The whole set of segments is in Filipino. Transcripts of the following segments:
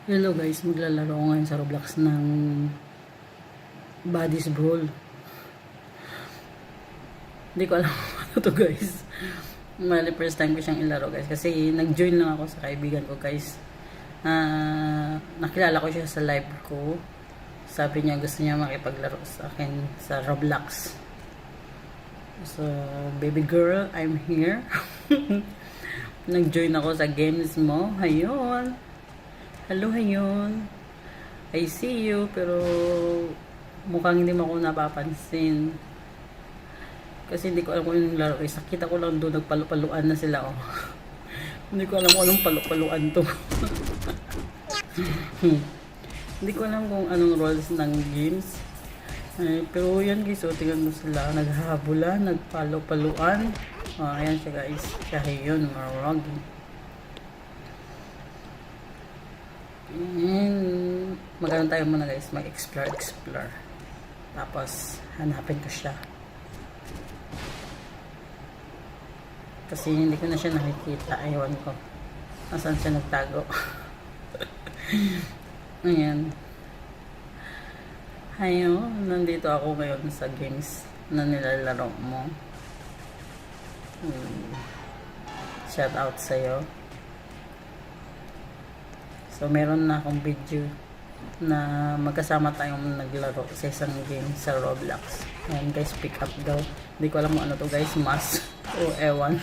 Hello guys, maglalaro ako ngayon sa Roblox ng Bodies Brawl. Hindi ko alam ano to guys. Mali first time ko siyang ilaro guys. Kasi nag-join lang ako sa kaibigan ko guys. Nakilala ko siya sa live ko. Sabi niya gusto niya makipaglaro sa akin sa Roblox. So, baby girl, I'm here. Nag-join ako sa games mo. Ayun. Hello, ayun. I see you, pero mukhang hindi mo ako napapansin. Kasi hindi ko alam kung yung laro. Nakita ko lang doon, nagpalupaluan na sila, oh. Hindi ko alam kung anong palupaluan to. Hindi ko alam kung anong roles ng games. Pero yan guys, oh, tingnan mo sila. Naghahabulan, nagpalupaluan. Oh, ayan siya guys. Siya yun, marag. Magano tayo muna guys, mag-explore. Tapos hanapin ko siya. Kasi hindi ko na siya nakikita. Ewan ko nasaan siya nagtago. Ayan. Ayun, nandito ako ngayon sa games na nilalaro mo. Shout out sa'yo. So, meron na akong video na magkasama tayong naglaro sa isang game sa Roblox. Ayan guys, pick up daw. Hindi ko alam kung ano to guys, mas o ewan.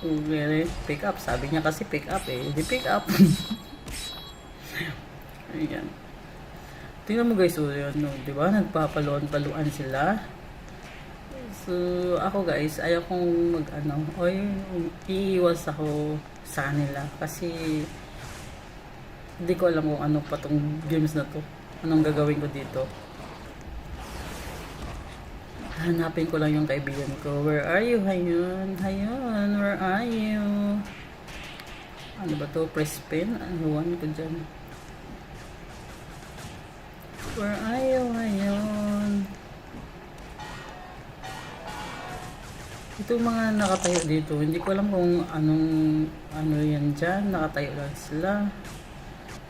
Okay, pick up. Sabi niya kasi pick up eh. Hindi pick up. Ayan. Tingnan mo guys, yun, no? Diba? Nagpapaluan-paluan sila. So, ako guys, ayaw kong iiwas ako sa kanila. Kasi hindi ko alam kung ano pa tong games na to. Anong gagawin ko dito. Hanapin ko lang yung kaibigan ko. Where are you? Hayun. Hayun. Where are you? Ano ba to? Press pin? Ano ko dyan? Where are you? Hayun. Ito mga nakatayo dito. Hindi ko alam kung ano yan dyan. Nakatayo lang sila.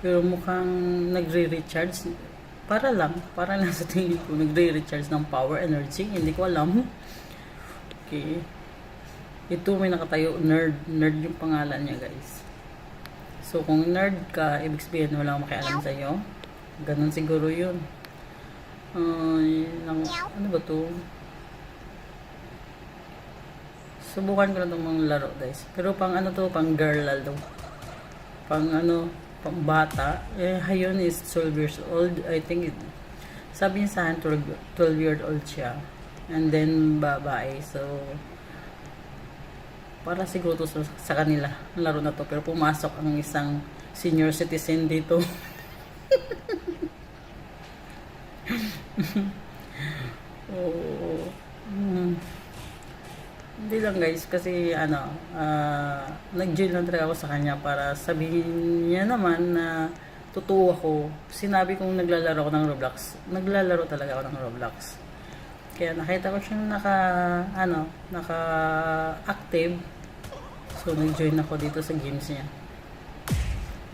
Pero mukhang nagre-recharge. Para lang sa tingin ko, nagre-recharge ng power energy. Hindi ko alam. Okay. Ito may nakatayo, nerd. Nerd yung pangalan niya guys. So kung nerd ka, ibig sabihin wala akong makialam sa'yo. Ganun siguro yun. Ano ba to? Subukan ko na itong mga laro guys. Pero pang ano to, pang girl lalo. Pang pang bata, Hayon is 12 years old. I think sabi niya sa akin 12 years old siya. And then babae. So para siguro to sa kanila ang laro na to. Pero pumasok ang isang senior citizen dito. Hindi lang guys, kasi nag-join lang talaga ako sa kanya para sabihin niya naman na totoo ako. Sinabi kong naglalaro ako ng Roblox. Naglalaro talaga ako ng Roblox. Kaya nakita ko siyang naka-active. So nag-join ako dito sa games niya.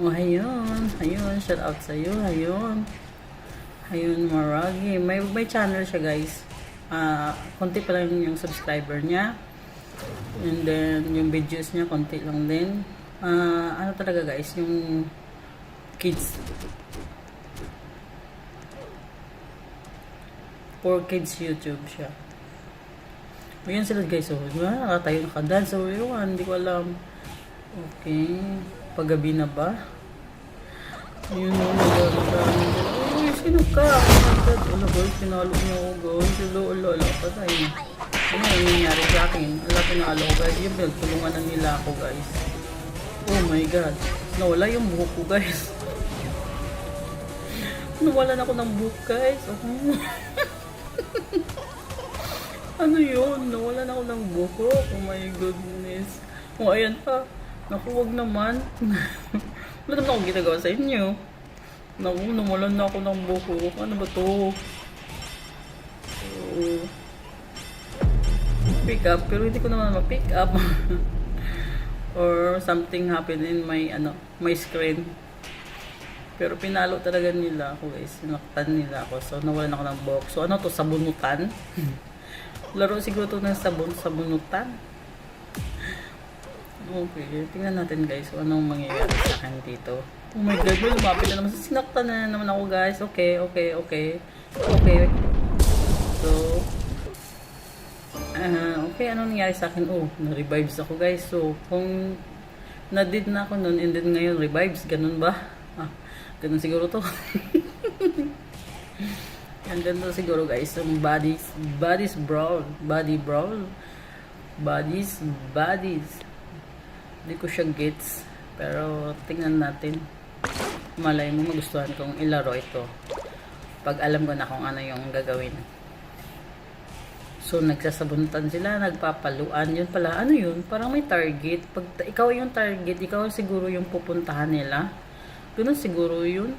Oh, ayun, shout out sa iyo, ayun. Ayun, maragi. May channel siya guys. Konti pa lang yung subscriber niya. And then, yung videos niya, konti lang din. Ano talaga guys, yung kids. For kids YouTube siya. Ayan sila guys, oh. Diba? Nakatayo nakadance. So, yun, hindi ko alam. Okay. Paggabi na ba? Ayun, uy, sino ka? Ano boy, pinalo niyo ako guys. Ala, patay. Ano yung nangyari sa akin? Ala, pinalo ko guys. Yung tulungan na nila ako guys. Oh my god. Nawala yung buhok ko guys. Nawalan ako ng buhok guys. Oh. Ano yun? Nawalan ako ng buhok. Oh my goodness. Oh, ayan pa. Naku, wag naman. Wala naman akong ginagawa sa inyo. Naku, nawalan na ako ng buhok. Ano ba to? Oh. Pick up, pero hindi ko naman ma-pick up. Or something happened in my screen. Pero pinalo talaga nila ako guys. Sinaktan nila ako. So nawalan ako ng buhok. So ano to? Sabunutan? Laro siguro to ng sabunutan. Okay. Tingnan natin guys. So anong mangyayari sa akin dito. Oh my god. Lumapit na naman. Sinaktan na naman ako guys. Okay. So okay. Anong nangyari sa akin? Oh, na-revives ako guys. So kung na-dead na ako noon and then ngayon revives. Ganun ba? Ganun siguro to. Yan ganun siguro guys. Yung bodies brawl. Bodies. Hindi ko siya gets. Pero tingnan natin. Malay mo magustuhan kong ilaro ito. Pag alam ko na kung ano yung gagawin. So nagsasabuntan sila, nagpapaluan. Yun pala, ano yun? Parang may target. Pag ikaw yung target, ikaw siguro yung pupuntahan nila. Ganun siguro yun.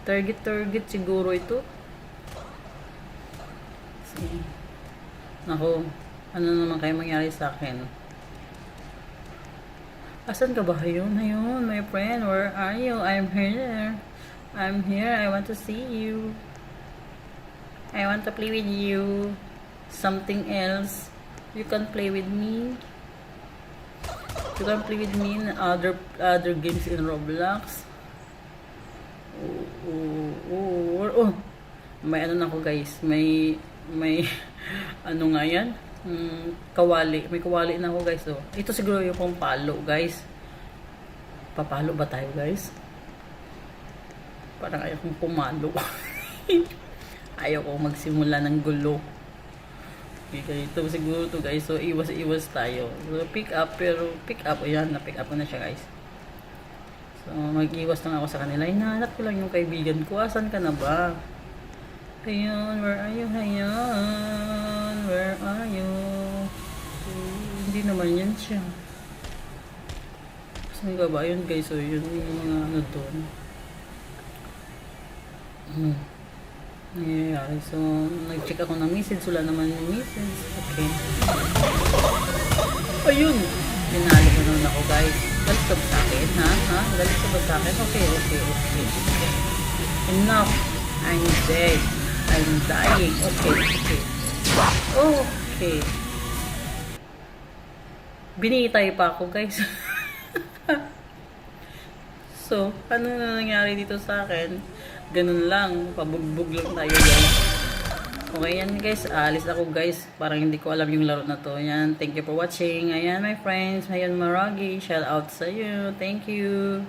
Target siguro ito. So, nako, ano naman kayo mangyari sa akin? Asan ka ba? Ayun, my friend. Where are you? I'm here. I want to see you. I want to play with you. Something else. You can play with me. You can play with me in other games in Roblox. Oh. May ano na ako guys. May ano nga yan? Kawali. May kawali na ako guys. Oh. Ito siguro yung pang palo guys. Papalo ba tayo guys? Parang ayaw kong pumalo. Ayaw kong magsimula ng gulo. Okay, ito siguro to guys. So, iwas tayo. So, pick up. Ayan, na-pick up ko na siya guys. So, mag-iwas lang ako sa kanila. Hinahanap ko lang yung kaibigan ko. Asan ka na ba? Ayun, where are you? Ayun, where are you? Hindi naman yan siya. Saan ka ba? Ayun guys. So, yun yung mga ano doon. Nangyayari. So, nag-check ako ng message. Wala naman yung message. Okay. Ayun! Pinalo ko naman ako, guys. Galit ka ba sa akin, ha? Galit ka ba sa akin? Okay. Enough! I'm dead. I'm dying. Okay. Binitay pa ako, guys. So, ano na nangyari dito sa akin? Ganun lang, pabugbog lang tayo guys. Okay yan guys, alis ako guys. Parang hindi ko alam yung laro na to. Yan, thank you for watching. Ayan my friends, ayan Maragi, shout out sa you. Thank you.